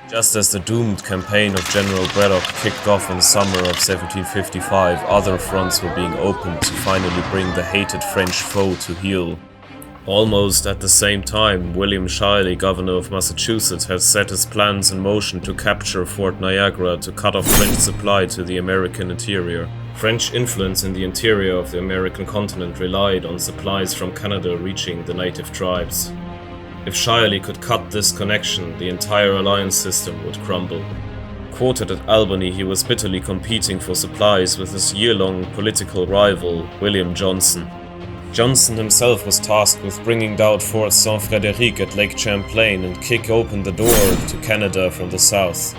Just as the doomed campaign of General Braddock kicked off in the summer of 1755, other fronts were being opened to finally bring the hated French foe to heel. Almost at the same time, William Shirley, governor of Massachusetts, had set his plans in motion to capture Fort Niagara to cut off French supply to the American interior. French influence in the interior of the American continent relied on supplies from Canada reaching the native tribes. If Shirley could cut this connection, the entire alliance system would crumble. Quoted at Albany, he was bitterly competing for supplies with his year-long political rival, William Johnson. Johnson himself was tasked with bringing down Fort Saint-Frédéric at Lake Champlain and kick open the door to Canada from the south.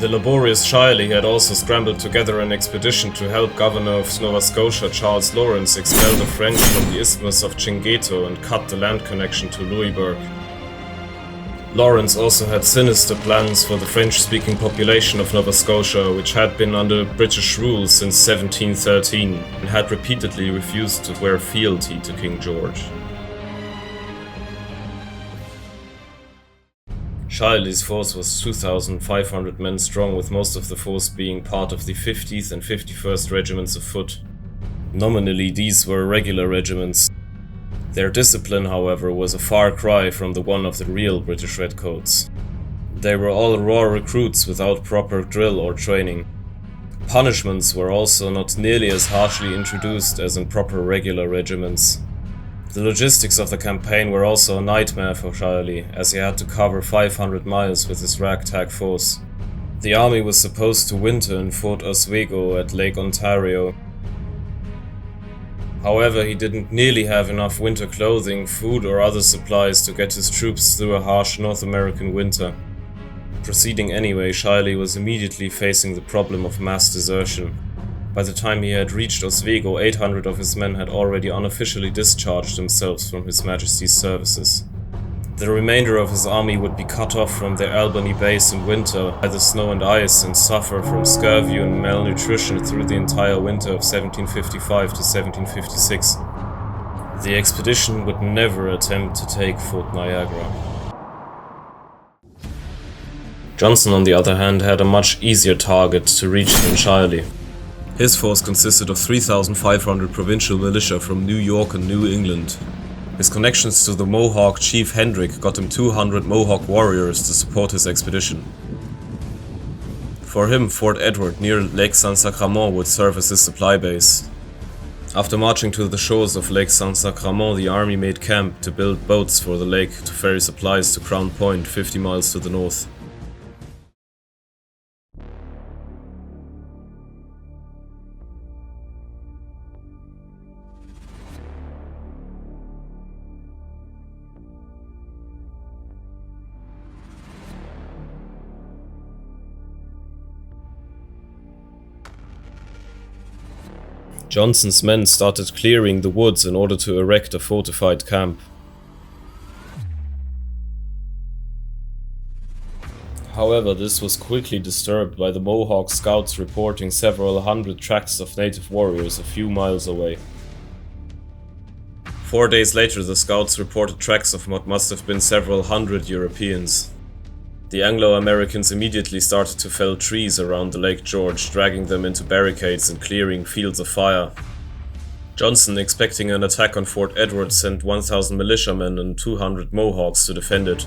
The laborious Shirley had also scrambled together an expedition to help Governor of Nova Scotia Charles Lawrence expel the French from the Isthmus of Chingueto and cut the land connection to Louisbourg. Lawrence also had sinister plans for the French-speaking population of Nova Scotia, which had been under British rule since 1713 and had repeatedly refused to swear fealty to King George. Shirley's force was 2,500 men strong, with most of the force being part of the 50th and 51st Regiments of Foot. Nominally, these were regular regiments. Their discipline, however, was a far cry from the one of the real British Redcoats. They were all raw recruits without proper drill or training. Punishments were also not nearly as harshly introduced as in proper regular regiments. The logistics of the campaign were also a nightmare for Shirley, as he had to cover 500 miles with his ragtag force. The army was supposed to winter in Fort Oswego at Lake Ontario. However, he didn't nearly have enough winter clothing, food or other supplies to get his troops through a harsh North American winter. Proceeding anyway, Shirley was immediately facing the problem of mass desertion. By the time he had reached Oswego, 800 of his men had already unofficially discharged themselves from His Majesty's services. The remainder of his army would be cut off from their Albany base in winter by the snow and ice and suffer from scurvy and malnutrition through the entire winter of 1755 to 1756. The expedition would never attempt to take Fort Niagara. Johnson, on the other hand, had a much easier target to reach than Shirley. His force consisted of 3,500 provincial militia from New York and New England. His connections to the Mohawk chief Hendrick got him 200 Mohawk warriors to support his expedition. For him, Fort Edward near Lake Saint-Sacrement would serve as his supply base. After marching to the shores of Lake Saint-Sacrement, the army made camp to build boats for the lake to ferry supplies to Crown Point, 50 miles to the north. Johnson's men started clearing the woods in order to erect a fortified camp. However, this was quickly disturbed by the Mohawk scouts reporting several hundred tracks of native warriors a few miles away. 4 days later, the scouts reported tracks of what must have been several hundred Europeans. The Anglo-Americans immediately started to fell trees around the Lake George, dragging them into barricades and clearing fields of fire. Johnson, expecting an attack on Fort Edward, sent 1,000 militiamen and 200 Mohawks to defend it.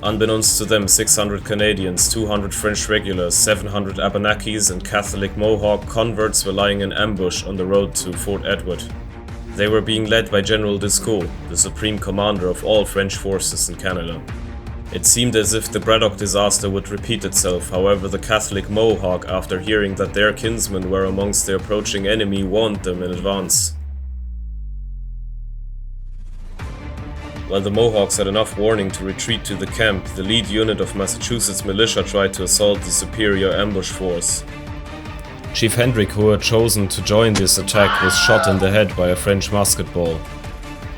Unbeknownst to them, 600 Canadians, 200 French regulars, 700 Abenakis and Catholic Mohawk converts were lying in ambush on the road to Fort Edward. They were being led by General Discourt, the supreme commander of all French forces in Canada. It seemed as if the Braddock disaster would repeat itself. However, the Catholic Mohawk, after hearing that their kinsmen were amongst the approaching enemy, warned them in advance. While the Mohawks had enough warning to retreat to the camp, the lead unit of Massachusetts militia tried to assault the superior ambush force. Chief Hendrick, who had chosen to join this attack, was shot in the head by a French musket ball.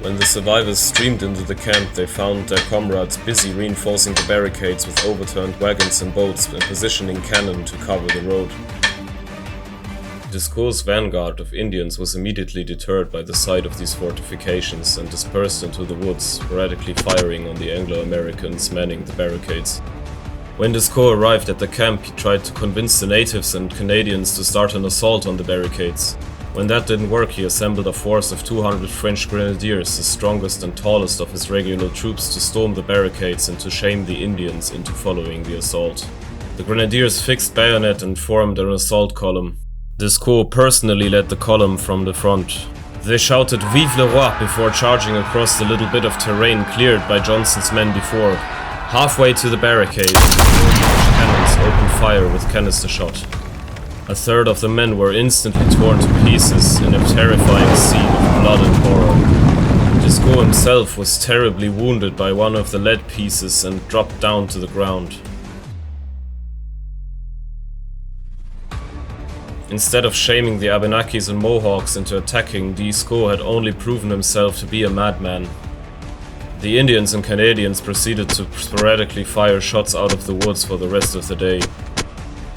When the survivors streamed into the camp, they found their comrades busy reinforcing the barricades with overturned wagons and boats and positioning cannon to cover the road. Descaut's vanguard of Indians was immediately deterred by the sight of these fortifications and dispersed into the woods, sporadically firing on the Anglo-Americans manning the barricades. When Descaut arrived at the camp, he tried to convince the natives and Canadians to start an assault on the barricades. When that didn't work, he assembled a force of 200 French grenadiers, the strongest and tallest of his regular troops, to storm the barricades and to shame the Indians into following the assault. The grenadiers fixed bayonet and formed an assault column. Descaut personally led the column from the front. They shouted "Vive le Roi" before charging across the little bit of terrain cleared by Johnson's men before. Halfway to the barricade, cannons opened fire with canister shot. A third of the men were instantly torn to pieces in a terrifying scene of blood and horror. Descaut himself was terribly wounded by one of the lead pieces and dropped down to the ground. Instead of shaming the Abenakis and Mohawks into attacking, Descaut had only proven himself to be a madman. The Indians and Canadians proceeded to sporadically fire shots out of the woods for the rest of the day.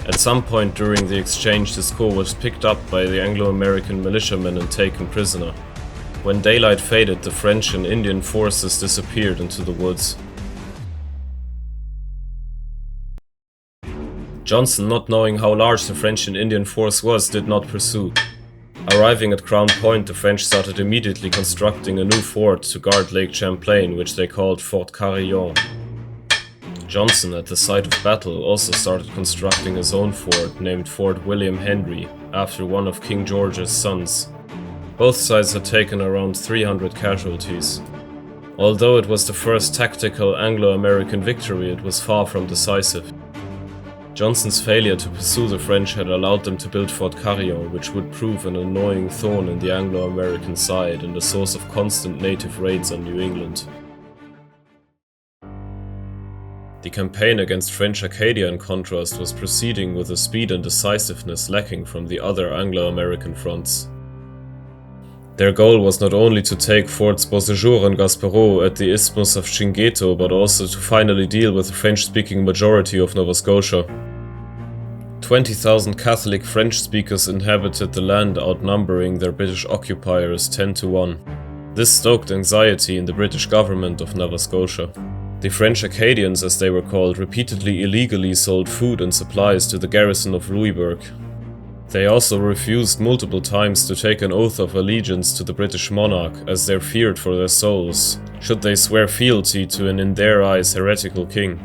At some point during the exchange, Descaut was picked up by the Anglo-American militiamen and taken prisoner. When daylight faded, the French and Indian forces disappeared into the woods. Johnson, not knowing how large the French and Indian force was, did not pursue. Arriving at Crown Point, the French started immediately constructing a new fort to guard Lake Champlain, which they called Fort Carillon. Johnson, at the site of battle, also started constructing his own fort, named Fort William Henry, after one of King George's sons. Both sides had taken around 300 casualties. Although it was the first tactical Anglo-American victory, it was far from decisive. Johnson's failure to pursue the French had allowed them to build Fort Carillon, which would prove an annoying thorn in the Anglo-American side and a source of constant native raids on New England. The campaign against French Acadia, in contrast, was proceeding with a speed and decisiveness lacking from the other Anglo-American fronts. Their goal was not only to take Forts Beauséjour and Gaspereau at the Isthmus of Chingueto, but also to finally deal with the French-speaking majority of Nova Scotia. 20,000 Catholic French speakers inhabited the land, outnumbering their British occupiers 10-1. This stoked anxiety in the British government of Nova Scotia. The French Acadians, as they were called, repeatedly illegally sold food and supplies to the garrison of Louisbourg. They also refused multiple times to take an oath of allegiance to the British monarch, as they feared for their souls, should they swear fealty to an, in their eyes, heretical king.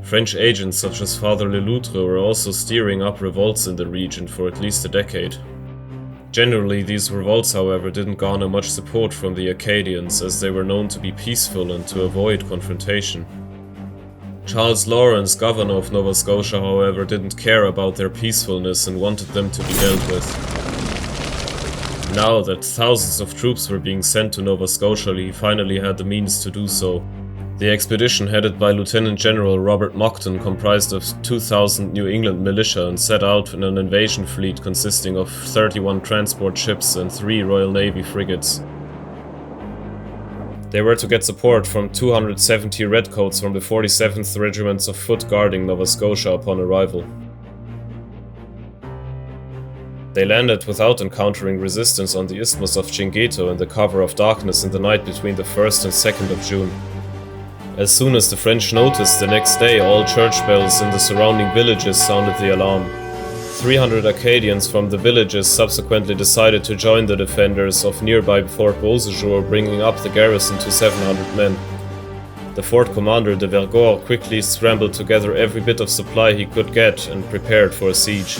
French agents such as Father Le Loutre were also steering up revolts in the region for at least a decade. Generally, these revolts, however, didn't garner much support from the Acadians, as they were known to be peaceful and to avoid confrontation. Charles Lawrence, governor of Nova Scotia, however, didn't care about their peacefulness and wanted them to be dealt with. Now that thousands of troops were being sent to Nova Scotia, he finally had the means to do so. The expedition, headed by Lieutenant General Robert Monckton, comprised of 2,000 New England militia and set out in an invasion fleet consisting of 31 transport ships and 3 Royal Navy frigates. They were to get support from 270 Redcoats from the 47th Regiments of Foot guarding Nova Scotia upon arrival. They landed without encountering resistance on the Isthmus of Chingueto in the cover of darkness in the night between the 1st and 2nd of June. As soon as the French noticed, the next day all church bells in the surrounding villages sounded the alarm. 300 Acadians from the villages subsequently decided to join the defenders of nearby Fort Beauséjour, bringing up the garrison to 700 men. The fort commander, de Vergor, quickly scrambled together every bit of supply he could get and prepared for a siege.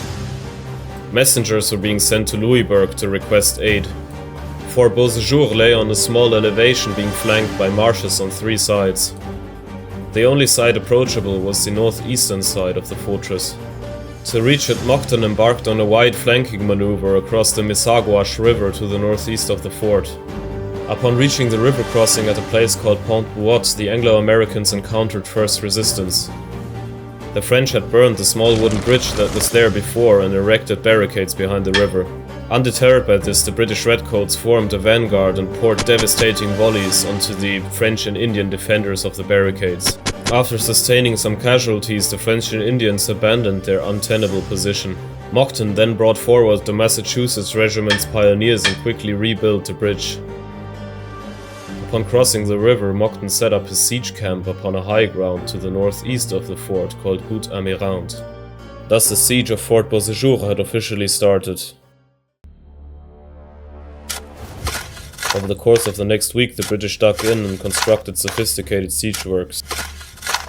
Messengers were being sent to Louisbourg to request aid. Fort Beauséjour lay on a small elevation being flanked by marshes on 3 sides. The only side approachable was the northeastern side of the fortress. To reach it, Monckton embarked on a wide flanking maneuver across the Missaguash River to the northeast of the fort. Upon reaching the river crossing at a place called Pont Bouot, the Anglo-Americans encountered first resistance. The French had burned the small wooden bridge that was there before and erected barricades behind the river. Undeterred by this, the British Redcoats formed a vanguard and poured devastating volleys onto the French and Indian defenders of the barricades. After sustaining some casualties, the French and Indians abandoned their untenable position. Monckton then brought forward the Massachusetts regiment's pioneers and quickly rebuilt the bridge. Upon crossing the river, Monckton set up his siege camp upon a high ground to the northeast of the fort called Butte Amirante. Thus the siege of Fort Beauséjour had officially started. Over the course of the next week, the British dug in and constructed sophisticated siege works.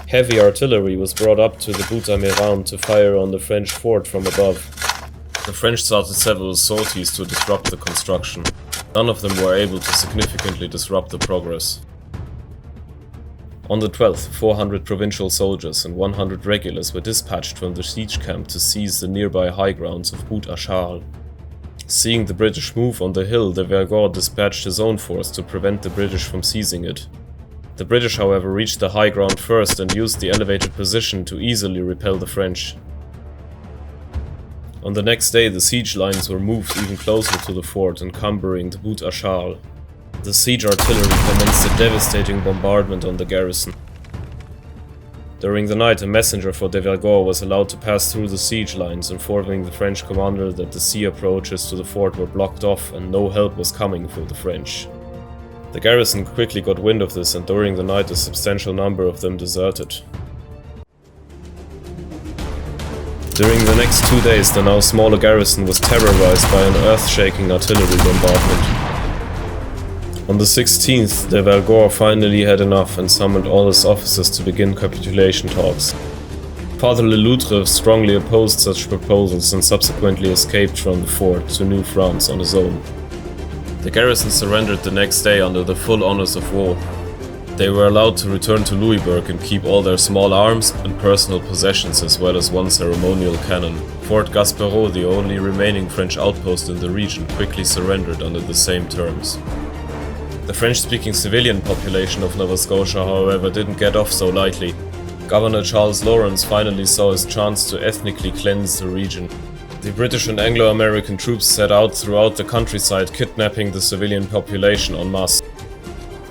Heavy artillery was brought up to the Butte Amirante to fire on the French fort from above. The French started several sorties to disrupt the construction. None of them were able to significantly disrupt the progress. On the 12th, 400 provincial soldiers and 100 regulars were dispatched from the siege camp to seize the nearby high grounds of Butte à Charles. Seeing the British move on the hill, de Vergor dispatched his own force to prevent the British from seizing it. The British, however, reached the high ground first and used the elevated position to easily repel the French. On the next day, the siege lines were moved even closer to the fort, encumbering the Butte à Charles. The siege artillery commenced a devastating bombardment on the garrison. During the night, a messenger for de Vergor was allowed to pass through the siege lines, informing the French commander that the sea approaches to the fort were blocked off and no help was coming for the French. The garrison quickly got wind of this, and during the night a substantial number of them deserted. During the next 2 days, the now smaller garrison was terrorized by an earth-shaking artillery bombardment. On the 16th, de Vergor finally had enough and summoned all his officers to begin capitulation talks. Father Le Loutre strongly opposed such proposals and subsequently escaped from the fort to New France on his own. The garrison surrendered the next day under the full honors of war. They were allowed to return to Louisbourg and keep all their small arms and personal possessions as well as one ceremonial cannon. Fort Gaspereau, the only remaining French outpost in the region, quickly surrendered under the same terms. The French-speaking civilian population of Nova Scotia, however, didn't get off so lightly. Governor Charles Lawrence finally saw his chance to ethnically cleanse the region. The British and Anglo-American troops set out throughout the countryside, kidnapping the civilian population en masse.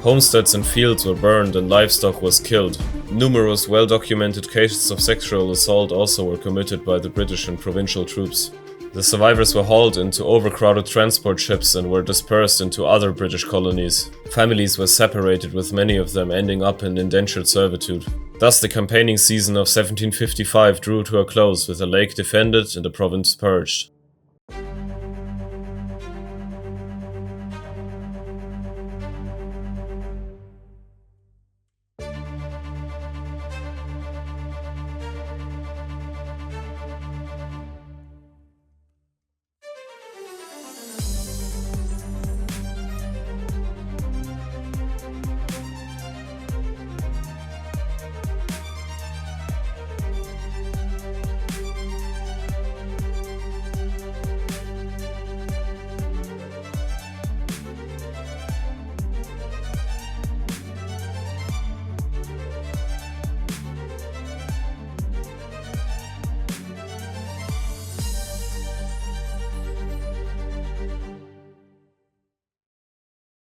Homesteads and fields were burned and livestock was killed. Numerous well-documented cases of sexual assault also were committed by the British and provincial troops. The survivors were hauled into overcrowded transport ships and were dispersed into other British colonies. Families were separated, with many of them ending up in indentured servitude. Thus the campaigning season of 1755 drew to a close, with the lake defended and the province purged.